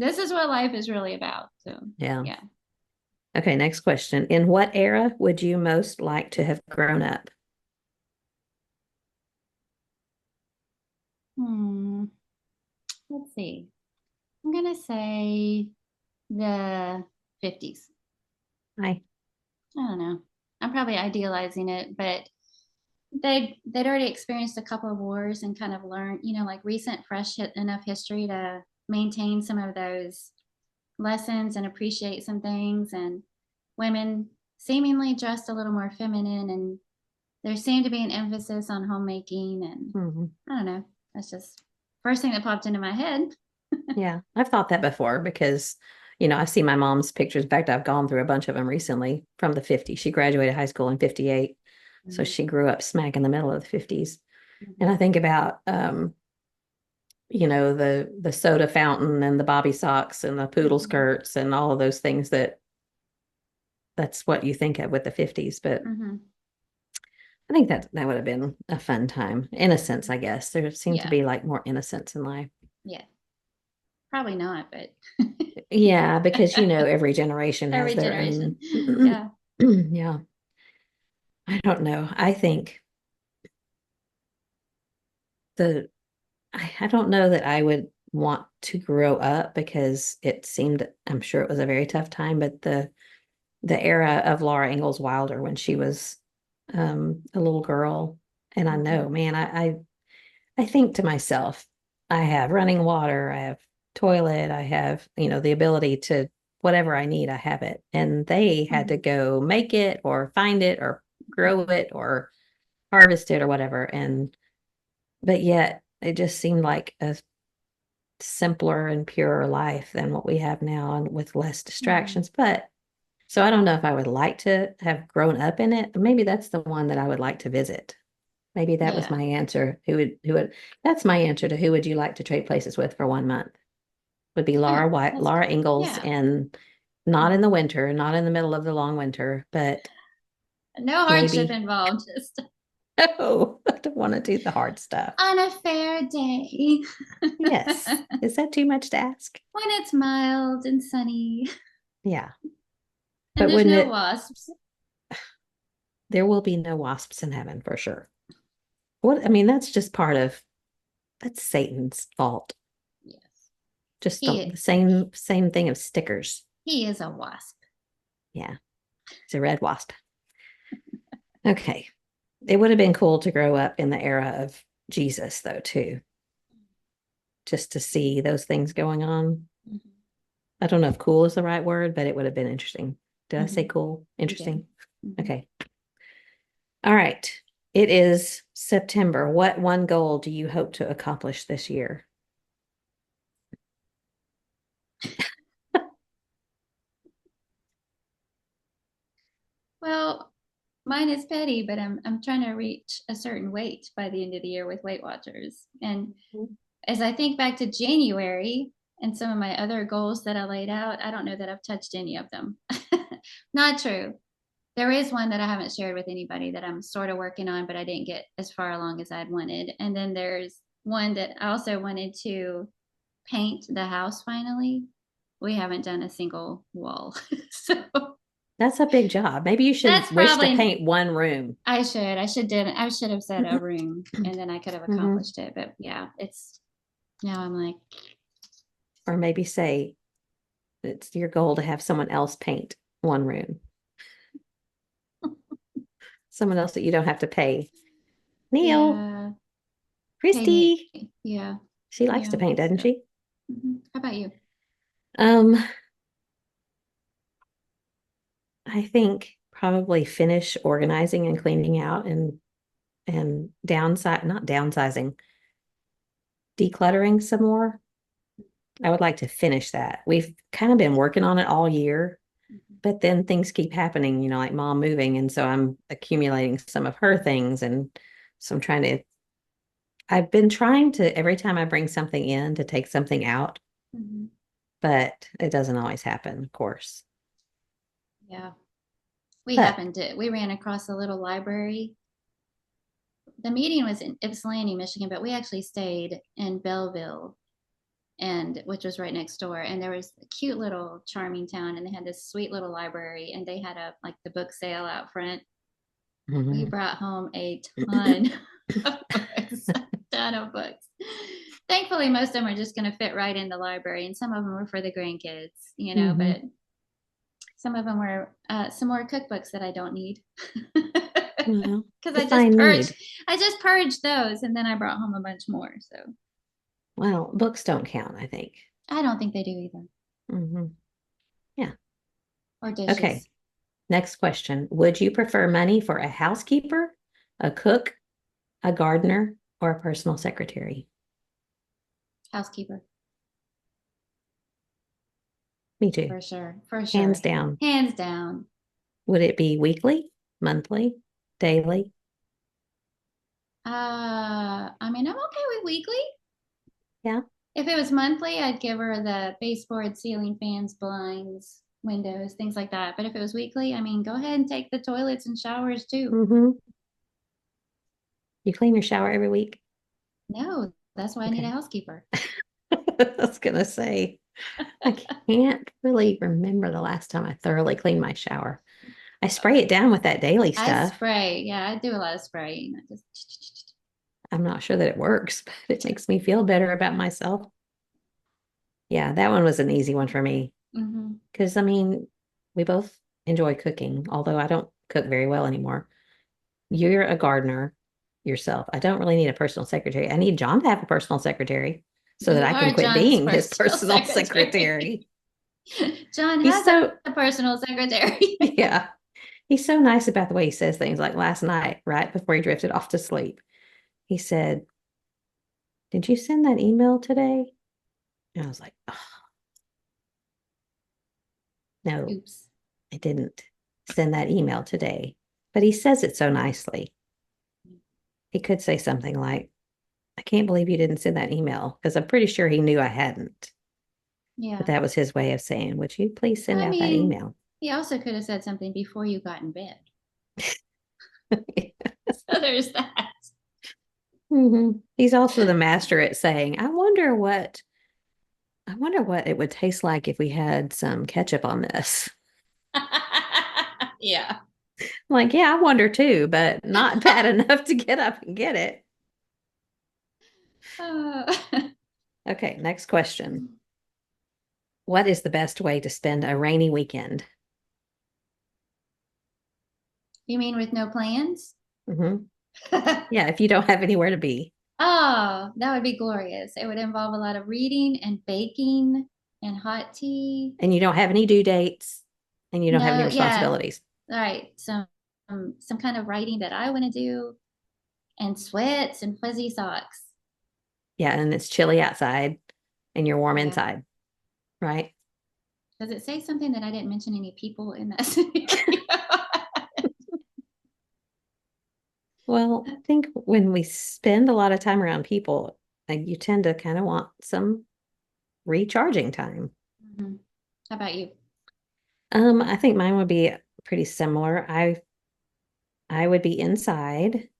life is really about. So Yeah. yeah. Okay, next question. In what era would you most like to have grown up? Hmm. Let's see. I'm gonna say the 50s. I I don't know. I'm probably idealizing it, but they'd already experienced a couple of wars and kind of learned, like recent, fresh enough history to maintain some of those lessons and appreciate some things. And women seemingly dressed a little more feminine, and there seemed to be an emphasis on homemaking. And mhm. I don't know. That's just first thing that popped into my head. Yeah, I've thought that before because, I see my mom's pictures. In fact, I've gone through a bunch of them recently from the 50s. She graduated high school in 58. So Mm-hmm. she grew up smack in the middle of the 50s. And Mm-hmm. I think about the soda fountain and the bobby socks and the poodle skirts and all of those things that's what you think of with the 50s. But Mm-hmm. I think that would have been a fun time. Innocence, I guess. There seemed to Yeah. be like more innocence in life. Yeah. Probably not, but Yeah, because every generation has every their generation. own. Yeah. Yeah, I don't know. I think the I don't know that I would want to grow up because I'm sure it was a very tough time, but the era of Laura Ingalls Wilder when she was a little girl, and I Mm-hmm. know, man, I think to myself, I have running water, I have toilet, I have, the ability to whatever I need, I have it. And they had to go make it or find it or grow it or harvest it or whatever. But yet it just seemed like a simpler and purer life than what we have now and with less distractions. But so I don't know if I would like to have grown up in it. Maybe that's the one that I would like to visit. Maybe that was Yeah. my answer. That's my answer to who would you like to trade places with for 1 month? Would be Laura White, That's Laura good. Ingalls, Yeah. and not in the winter, not in the middle of the long winter, but No hardship maybe, involved, just oh, I don't want to do the hard stuff. on a fair day. Yes. Is that too much to ask? When it's mild and sunny Yeah. and But there's wouldn't no it, wasps. there will be no wasps in heaven for sure. What, I mean, that's just that's Satan's fault. Yes. Just the He same thing of stickers. he is a wasp. Yeah. It's a red wasp. Okay. It would have been cool to grow up in the era of Jesus, though, too, just to see those things going on. Mm-hmm. I don't know if cool is the right word, but it would have been interesting. Did I say Mm-hmm. cool? You did. Interesting. Mm-hmm. Okay. All right. It is September. What one goal do you hope to accomplish this year? Well, mine is petty, but I'm trying to reach a certain weight by the end of the year with Weight Watchers. And as I think back to January and some of my other goals that I laid out, I don't know that I've touched any of them. Not true. There is one that I haven't shared with anybody that I'm sort of working on, but I didn't get as far along as I'd wanted. And then there's one that I also wanted to paint the house finally. We haven't done a single wall. So That's a big job. Maybe you should that's wish to probably paint one room. I should have said a room and then I could have Mhm. accomplished it. But yeah, it's now I'm like, Or maybe say it's your goal to have someone else paint one room, someone else that you don't have to pay. Neil, yeah, hey Christy, Nikki. Yeah, she likes to yeah. paint, doesn't So she? how about you? Um, I think probably finish organizing and cleaning out and not downsizing, decluttering some more. I would like to finish that. We've kind of been working on it all year, but then things keep happening, like mom moving. And so I'm accumulating some of her things. And so I've been trying to, every time I bring something in, to take something out, Mm-hmm. but it doesn't always happen, of course. Yeah, But we ran across a little library. The meeting was in Ypsilanti, Michigan, but we actually stayed in Belleville, and which was right next door. And there was a cute little charming town, and they had this sweet little library, and they had a like the book sale out front. We mhm. brought home a ton of books, a ton of books. Thankfully, most of them are just going to fit right in the library, and some of them were for the grandkids, Mhm. but some of them were some more cookbooks that I don't need. Well, Because define need. I just purged those, and then I brought home a bunch more. So Well, books don't count, I think. I don't think they do either, Yeah. or Okay. dishes. Next question. Would you prefer money for a housekeeper, a cook, a gardener, or a personal secretary? Housekeeper, Me too. for sure, for Hands sure, down. hands down. Would it be weekly, monthly, daily? I mean, I'm okay with weekly. Yeah. If it was monthly, I'd give her the baseboard, ceiling fans, blinds, windows, things like that. But if it was weekly, I mean, go ahead and take the toilets and showers too. Mm-hmm. You clean your shower every week? No, that's why I need a Okay. housekeeper. I was gonna say, I can't really remember the last time I thoroughly cleaned my shower. I spray it down with that daily I stuff. spray. Yeah, I do a lot of spraying. I just I'm not sure that it works, but it makes me feel better about myself. Yeah, that one was an easy one for me. hmm Because, I mean, we both enjoy cooking, although I don't cook very well anymore. You're a gardener yourself. I don't really need a personal secretary. I need John to have a personal secretary so that You I can are quit John's being his personal personal secretary. secretary. John He's has so, a personal secretary. yeah, he's so nice about the way he says things. Like last night, right before he drifted off to sleep, he said, "Did you send that email today?" And I was like, oh, no, Oops. I didn't send that email today. But he says it so nicely. He could say something like, "I can't believe you didn't send that email," because I'm pretty sure he knew I hadn't. But Yeah. that was his way of saying, "Would you please send I out that mean, email?" he also could have said something before you got in bed. So there's that. He's also the master at saying, I wonder what it would taste like if we had some ketchup on this." Yeah. I'm like, yeah, I wonder too, but not bad enough to get up and get it. Uh, Okay, next question. What is the best way to spend a rainy weekend? you mean with no plans? Hmm. Yeah, if you don't have anywhere to be Oh, that would be glorious. It would involve a lot of reading and baking and hot tea. and you don't have any due dates and you don't have any No, yeah, responsibilities. right. Some kind of writing that I want to do and sweats and fuzzy socks. Yeah, and it's chilly outside and you're warm Yeah. inside, right? Does it say something that I didn't mention any people in that scenario? Well, I think when we spend a lot of time around people, you tend to kind of want some recharging time. Mhm. How about you? I think mine would be pretty similar. I would be inside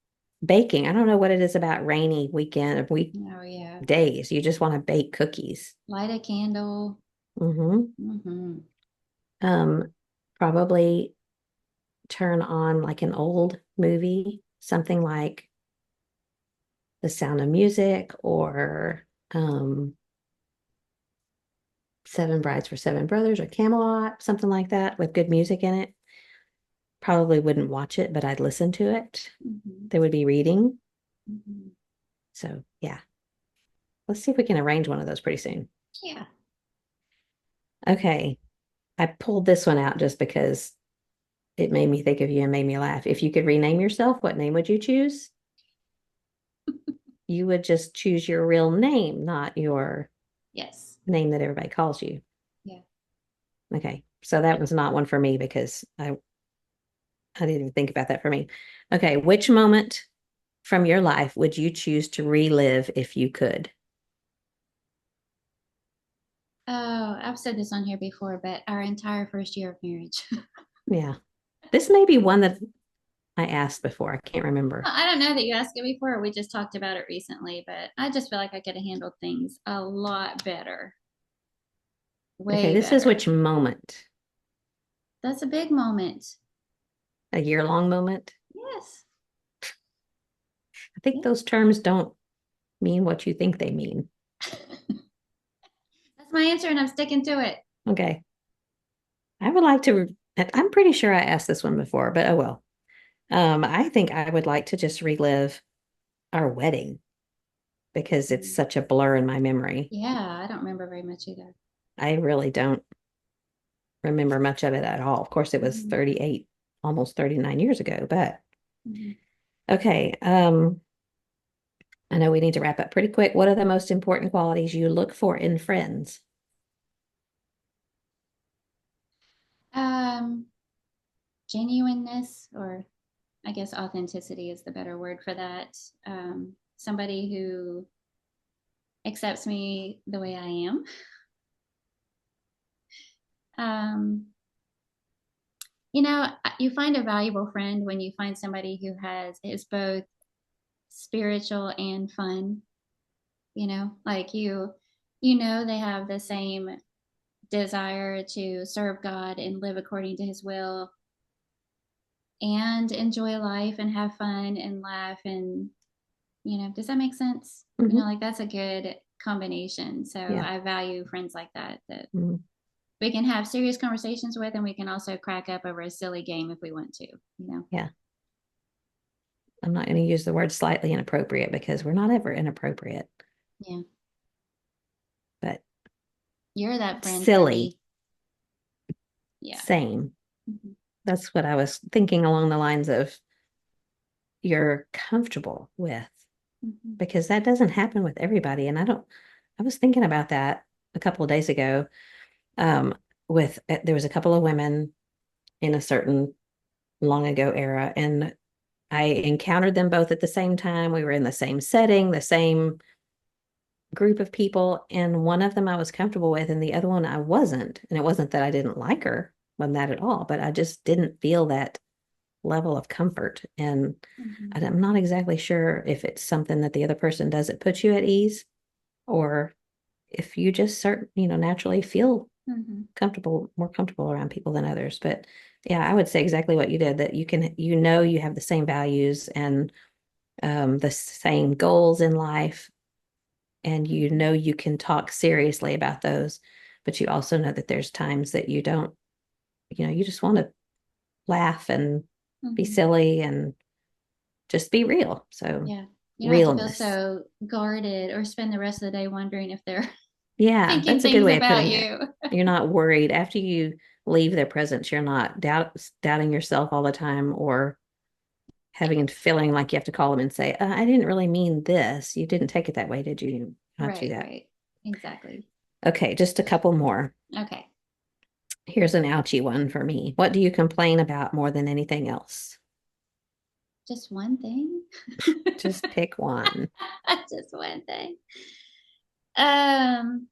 baking. I don't know what it is about rainy weekend or Oh yeah. weekdays. You just want to bake cookies. Light a candle. Hmm. Hmm. Um, Probably turn on like an old movie, something like The Sound of Music or Seven Brides for Seven Brothers or Camelot, something like that with good music in it. Probably wouldn't watch it, but I'd listen to it. Hmm. There would be reading. Hmm. So yeah, let's see if we can arrange one of those pretty soon. Yeah. Okay. I pulled this one out just because it made me think of you and made me laugh. If you could rename yourself, what name would you choose? You would just choose your real name, not your Yes. name that everybody calls you. Yeah. Okay. So that was not one for me because I didn't even think about that for me. Okay. Which moment from your life would you choose to relive if you could? Oh, I've said this on here before, but our entire first year of marriage. Yeah. This may be one that I asked before. I can't remember. I don't know that you asked it before, or we just talked about it recently, but I just feel like I could have handled things a lot better, Okay. way This is better. which moment? That's a big moment. A year-long moment? Yes. I think Yeah. those terms don't mean what you think they mean. That's my answer, and I'm sticking to it. Okay. I would like to, I'm pretty sure I asked this one before, but oh well. I think I would like to just relive our wedding because it's such a blur in my memory. Yeah, I don't remember very much either. I really don't remember much of it at all. Of course, it was Mhm. 38, almost 39 years ago, but Mhm. okay. I know we need to wrap up pretty quick. What are the most important qualities you look for in friends? Um, Genuineness, or I guess authenticity is the better word for that. Somebody who accepts me the way I am. Um, you find a valuable friend when you find somebody who is both spiritual and fun. Like they have the same desire to serve God and live according to his will and enjoy life and have fun and laugh and does that make sense? Hmm. Like that's a good combination. So Yeah. I value friends like that Mhm. we can have serious conversations with, and we can also crack up over a silly game if we want to. Yeah. I'm not going to use the word slightly inappropriate because we're not ever inappropriate, Yeah. but You're that friend for silly. me. Yeah. Same. Mhm. That's what I was thinking along the lines of you're comfortable with, Mhm. because that doesn't happen with everybody. And I was thinking about that a couple of days ago. Um, there was a couple of women in a certain long ago era, and I encountered them both at the same time. We were in the same setting, the same group of people, and one of them I was comfortable with, and the other one I wasn't. And it wasn't that I didn't like her, wasn't that at all, but I just didn't feel that level of comfort. And Mhm. I'm not exactly sure if it's something that the other person does that puts you at ease, or if you just naturally feel Mhm. more comfortable around people than others. But yeah, I would say exactly what you did, that you have the same values and the same goals in life, and you can talk seriously about those, but you also know that there's times that you don't, you just want to laugh and be Mhm. silly and just be real. So Yeah. You don't have to feel realness. so guarded or spend the rest of the day wondering if they're Yeah, thinking that's a good things way of about putting it. you. You're not worried after you leave their presence. You're not doubting yourself all the time, or having and feeling like you have to call them and say, I didn't really mean this. You didn't take it that way, did you? You don't have to do Right, that. right. Exactly. Okay, just a couple more. Okay. Here's an ouchy one for me. What do you complain about more than anything else? Just one thing? Just pick one. Just one thing. Um,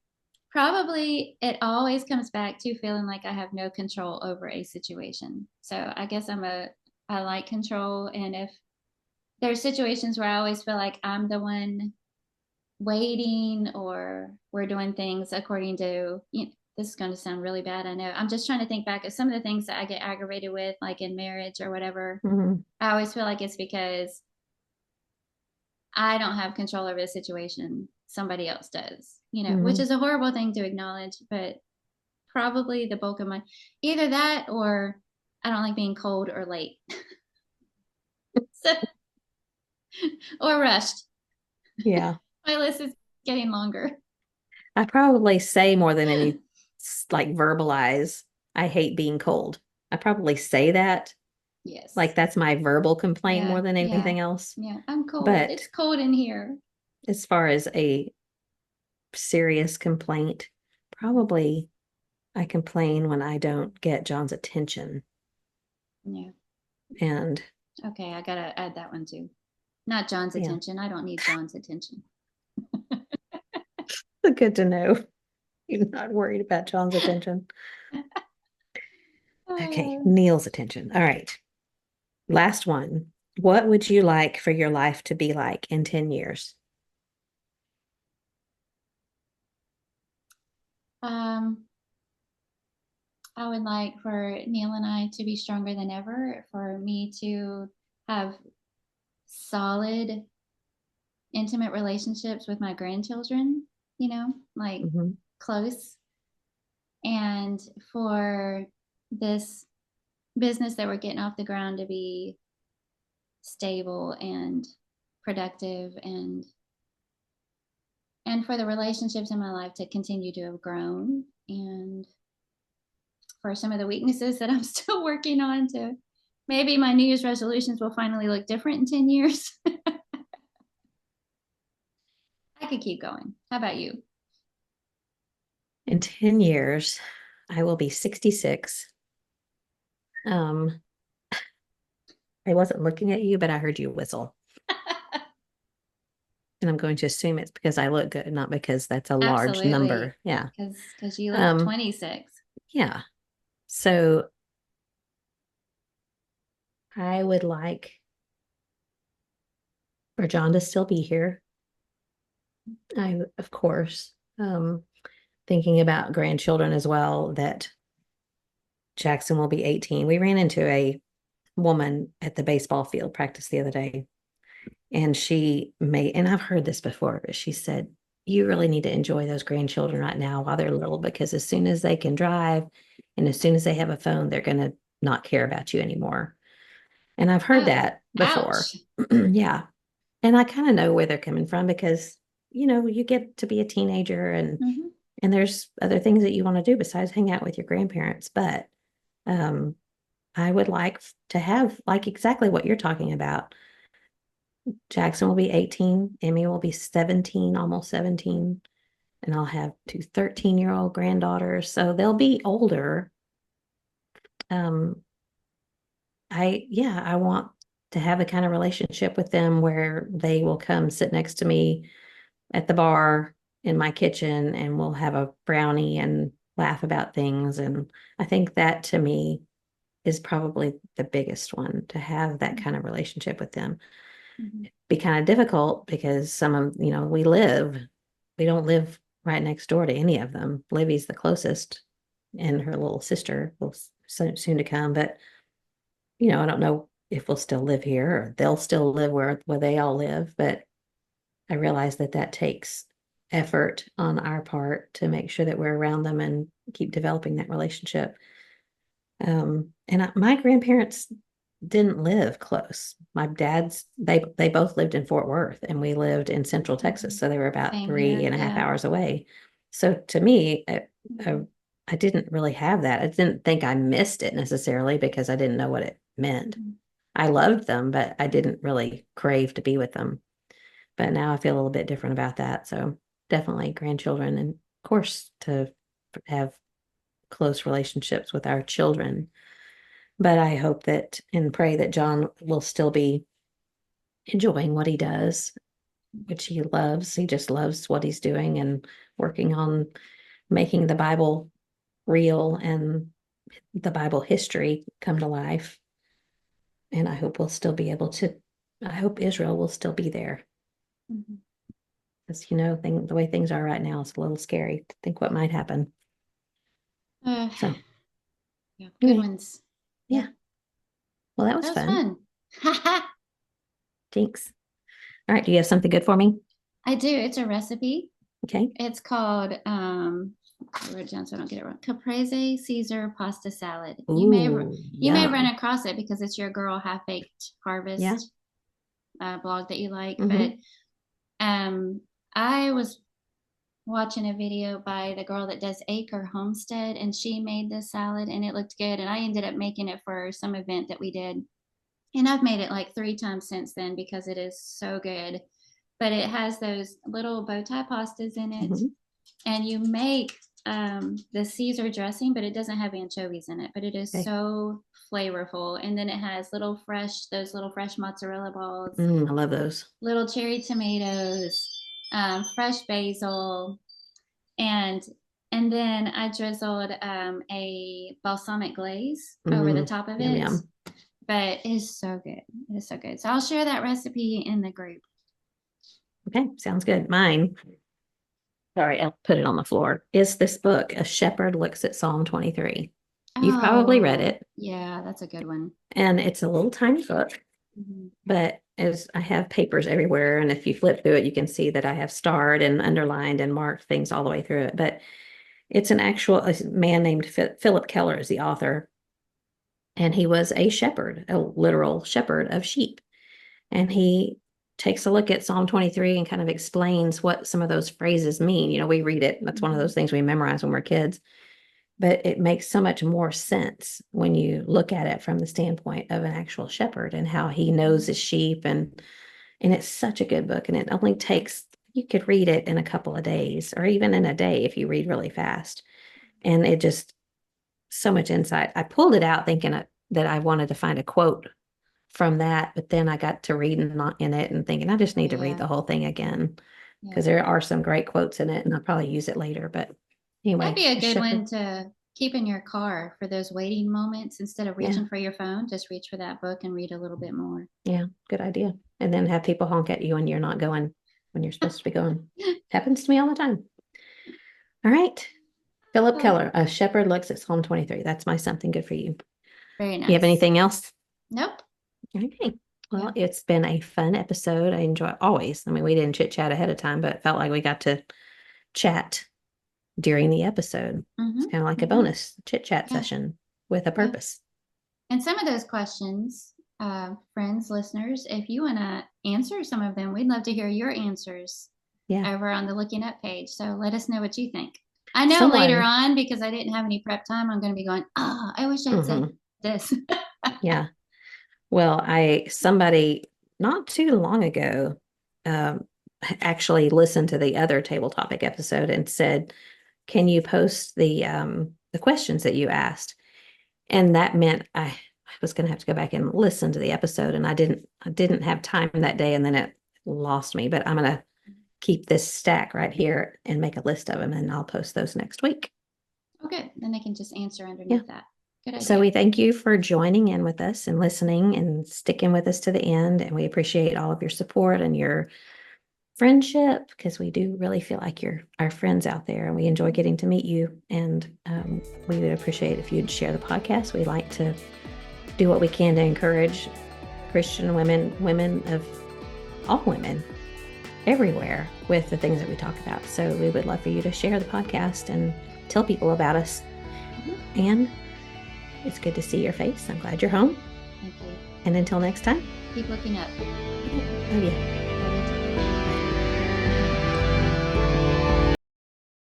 Probably it always comes back to feeling like I have no control over a situation. So I guess I like control. And if there's situations where I always feel like I'm the one waiting or we're doing things according to, this is going to sound really bad. I know. I'm just trying to think back of some of the things that I get aggravated with, like in marriage or whatever. Mhm. I always feel like it's because I don't have control over the situation. Somebody else does, which Mhm. is a horrible thing to acknowledge, but probably the bulk of my either that or I don't like being cold or late. So, or rushed. Yeah. My list is getting longer. I probably say more than any, like, verbalize, I hate being cold. I probably say that, like, Yes. that's my verbal complaint more Yeah. than Yeah. anything else. Yeah. I'm cold. But It's cold in here. as far as a serious complaint, probably I complain when I don't get John's attention. Yeah. And Okay. I got to add that one too. Not John's yeah, attention. I don't need John's attention. good to know. You're not worried about John's attention. Okay, Uh, Neil's attention. All right. Last one. What would you like for your life to be like in 10 years? um, I would like for Neil and I to be stronger than ever, for me to have solid, intimate relationships with my grandchildren, like Mhm. close, and for this business that we're getting off the ground to be stable and productive and for the relationships in my life to continue to have grown and for some of the weaknesses that I'm still working on to maybe my New Year's resolutions will finally look different in 10 years. I could keep going. How about you? In 10 years, I will be 66. Um, I wasn't looking at you, but I heard you whistle. And I'm going to assume it's because I look good, not because that's a large Absolutely. number. Yeah. Because you look Um, 26. yeah. So I would like for John to still be here. Of course, thinking about grandchildren as well, that Jackson will be 18. We ran into a woman at the baseball field practice the other day, and and I've heard this before, but she said, you really need to enjoy those grandchildren right now while they're little, because as soon as they can drive and as soon as they have a phone, they're going to not care about you anymore. And I've heard Oh, that before. ouch. Yeah. And I kind of know where they're coming from, because, you get to be a teenager, and Mm-hmm. there's other things that you want to do besides hang out with your grandparents. But I would like to have like exactly what you're talking about. Jackson will be 18, Emmy will be 17, almost 17, and I'll have two 13-year-old granddaughters. So they'll be older. Um, I want to have the kind of relationship with them where they will come sit next to me at the bar in my kitchen and we'll have a brownie and laugh about things. And I think that to me is probably the biggest one, to have that kind of relationship with them. Mhm. Be kind of difficult because some of, we don't live right next door to any of them. Livy's the closest and her little sister will soon to come, but I don't know if we'll still live here or they'll still live where they all live, but I realize that that takes effort on our part to make sure that we're around them and keep developing that relationship. And my grandparents didn't live close. My dad's, they both lived in Fort Worth and we lived in Central Texas. So they were about Same three here. and a half Yeah. hours away. So to me, Mhm. I didn't really have that. I didn't think I missed it necessarily because I didn't know what it meant. Mhm. I loved them, but I didn't really crave to be with them. But now I feel a little bit different about that. So definitely grandchildren, and of course to have close relationships with our children. But I hope that and pray that John will still be enjoying what he does, which he loves. He just loves what he's doing and working on making the Bible real and the Bible history come to life. And I hope we'll still be able to, I hope Israel will still be there. Mhm. Because, the way things are right now, it's a little scary to think what might happen. Uh, So, yeah, good anyway, ones. yeah. Yep. Well, that was That was fun. fun. Thanks. All right. Do you have something good for me? I do. It's a recipe. Okay. It's called I wrote it down so I don't get it wrong. Caprese Caesar pasta salad. Ooh, You may run yum. across it because it's your girl half baked Yeah. harvest blog that you like. But Mm-hmm. um I was watching a video by the girl that does Acre Homestead, and she made this salad and it looked good. And I ended up making it for some event that we did. And I've made it like 3 times since then because it is so good. But it has those little bow tie pastas in it. Mm-hmm. And you make the Caesar dressing, but it doesn't have anchovies in it. But it is Okay. so flavorful. And then it has those little fresh mozzarella balls, I love those. little cherry tomatoes, fresh basil, and and then I drizzled a balsamic glaze over the top of Yum, it. yum. But it is so good. It is so good. So I'll share that recipe in the group. Okay. Sounds good. Mine, sorry, I'll put it on the floor, is this book, A Shepherd Looks at Psalm 23. You've probably read Oh, it, yeah, that's a good one. and it's a little tiny book, Mhm. but as I have papers everywhere, and if you flip through it, you can see that I have starred and underlined and marked things all the way through it. But it's a man named Philip Keller is the author, and he was a shepherd, a literal shepherd of sheep. And he takes a look at Psalm 23 and kind of explains what some of those phrases mean. We read it. That's one of Mhm. those things we memorize when we're kids, but it makes so much more sense when you look at it from the standpoint of an actual shepherd and how he knows his sheep. And it's such a good book. And it only takes, you could read it in a couple of days or even in a day if you read really fast. And it just, so much insight. I pulled it out thinking that I wanted to find a quote from that, but then I got to reading in it and thinking I just need to read Yeah, the whole thing again yeah. because there are some great quotes in it, and I'll probably use it later. But That'd anyway, be a a good shepherd, one to keep in your car for those waiting moments. Instead of yeah, reaching for your phone, just reach for that book and read a little bit more. yeah, good idea. And then have people honk at you when you're not going when you're supposed to be going. Happens to me all the time. All right, Philip Oh, Keller, A Shepherd Looks at Psalm 23. That's my something good for you. very You have nice. anything else? Nope. Okay. Well, Yeah. it's been a fun episode. I enjoy always. I mean, we didn't chit chat ahead of time, but it felt like we got to chat during the episode. It's Mm-hmm. kind of like a Mm-hmm. bonus chit chat Yeah. session with a Yeah. purpose. And some of those questions, friends, listeners, if you want to answer some of them, we'd love to hear your answers Yeah. over on the Looking Up page. So let us know what you think. I know someone, later on, because I didn't have any prep time, I'm going to be going, oh, I wish I'd said this. Yeah. Well, somebody not too long ago, um, actually listened to the other table topic episode and said, can you post the questions that you asked? And that meant I was going to have to go back and listen to the episode, and I didn't have time that day, and then it lost me. But I'm going to keep this stack right here and make a list of them, and I'll post those next week. Oh, good. Then they can just answer underneath that. Good idea. So we thank you for joining in with us and listening and sticking with us to the end. And we appreciate all of your support and your friendship, because we do really feel like you're our friends out there, and we enjoy getting to meet you. And we would appreciate if you'd share the podcast. We like to do what we can to encourage Christian women of all women everywhere with the things that we talk about. So we would love for you to share the podcast and tell people about us. And it's good to see your face. I'm glad you're home. Thank you. And until next time, Keep looking up. oh yeah.